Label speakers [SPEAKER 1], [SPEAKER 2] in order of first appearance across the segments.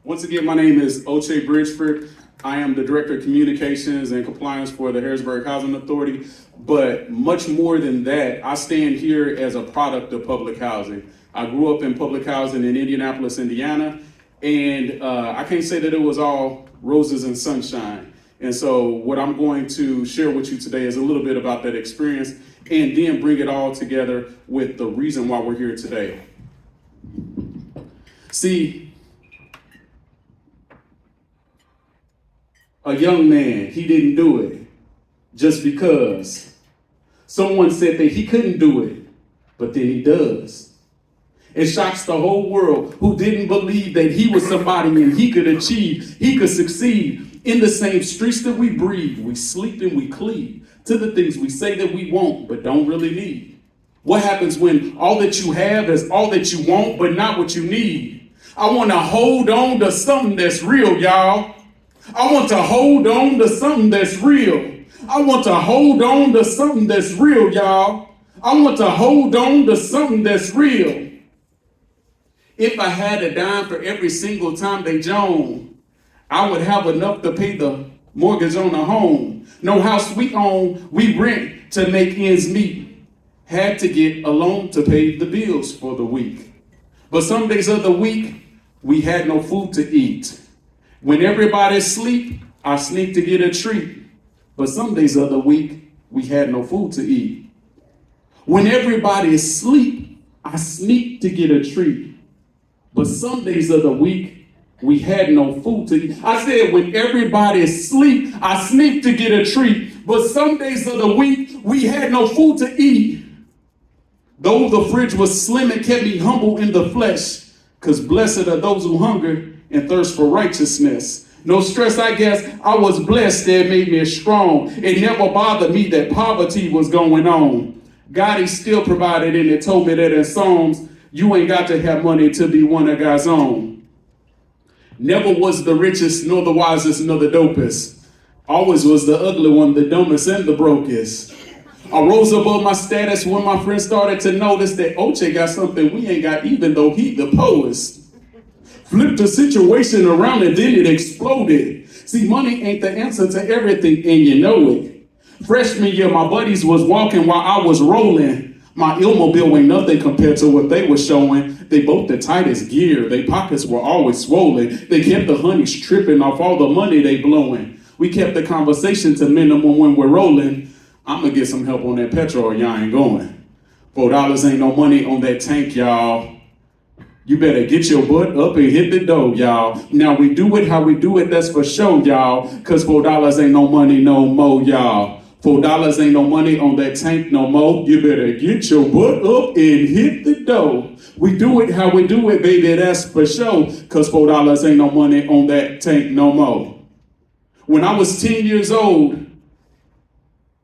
[SPEAKER 1] Once again, my name is Oche Bridgeford. I am the Director of Communications and Compliance for the Harrisburg Housing Authority. But much more than that, I stand here as a product of public housing. I grew up in public housing in Indianapolis, Indiana, and I can't say that it was all roses and sunshine. And so what I'm going to share with you today is a little bit about that experience and then bring it all together with the reason why we're here today. See, a young man, he didn't do it just because someone said that he couldn't do it, but then he does. It shocks the whole world who didn't believe that he was somebody and he could achieve, he could succeed. In the same streets that we breathe, we sleep and we cleave to the things we say that we want but don't really need. What happens when all that you have is all that you want but not what you need? I want to hold on to something that's real, y'all. I want to hold on to something that's real. I want to hold on to something that's real, y'all. I want to hold on to something that's real. If I had a dime for every single time they joan, I would have enough to pay the mortgage on a home. No house we own, we rent to make ends meet. Had to get a loan to pay the bills for the week. But some days of the week, we had no food to eat. When everybody sleep, I sneak to get a treat. But some days of the week, we had no food to eat. When everybody is asleep, I sneak to get a treat. But some days of the week, we had no food to eat. I said, when everybody is asleep, I sneak to get a treat. But some days of the week, we had no food to eat. Though the fridge was slim, it kept me humble in the flesh. Because blessed are those who hunger and thirst for righteousness. No stress, I guess. I was blessed. That made me strong. It never bothered me that poverty was going on. God, he still provided, and it told me that in Psalms, you ain't got to have money to be one of God's own. Never was the richest, nor the wisest, nor the dopest. Always was the ugly one, the dumbest, and the brokest. I rose above my status when my friends started to notice that Oche got something we ain't got, even though he the poet. Flipped the situation around and then it exploded. See, money ain't the answer to everything, and you know it. Freshman year, my buddies was walking while I was rolling. My Illmobile ain't nothing compared to what they were showing. They both the tightest gear. Their pockets were always swollen. They kept the honeys tripping off all the money they blowing. We kept the conversation to minimum when we're rolling. I'm gonna get some help on that petrol or y'all ain't going. $4 ain't no money on that tank, y'all. You better get your butt up and hit the dough, y'all. Now we do it how we do it, that's for sure, y'all. Cause $4 ain't no money no more, y'all. $4 ain't no money on that tank no more. You better get your butt up and hit the dough. We do it how we do it, baby, that's for sure. Cause $4 ain't no money on that tank no more. When I was 10 years old,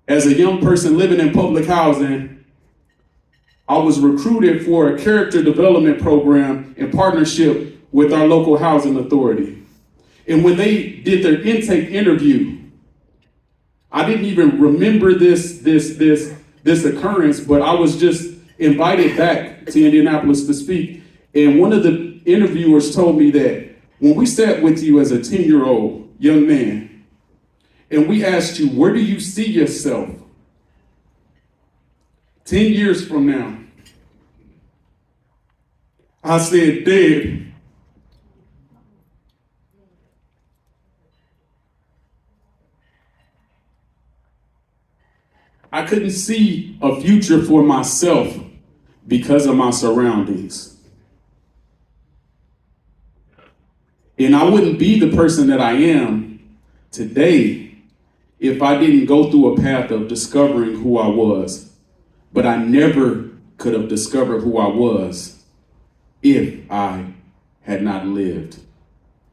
[SPEAKER 1] as a young person living in public housing, I was recruited for a character development program in partnership with our local housing authority. And when they did their intake interview, I didn't even remember this occurrence, but I was just invited back to Indianapolis to speak. And one of the interviewers told me that when we sat with you as a 10-year-old young man, and we asked you, where do you see yourself 10 years from now? I said, dead. I couldn't see a future for myself because of my surroundings. And I wouldn't be the person that I am today if I didn't go through a path of discovering who I was. But I never could have discovered who I was if I had not lived.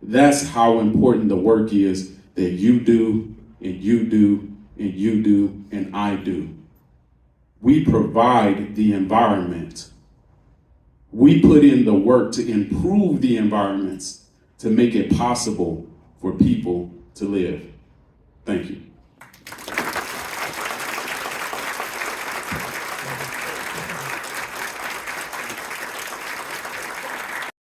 [SPEAKER 1] That's how important the work is that you do, and you do, and you do, and I do. We provide the environment. We put in the work to improve the environments to make it possible for people to live. Thank you.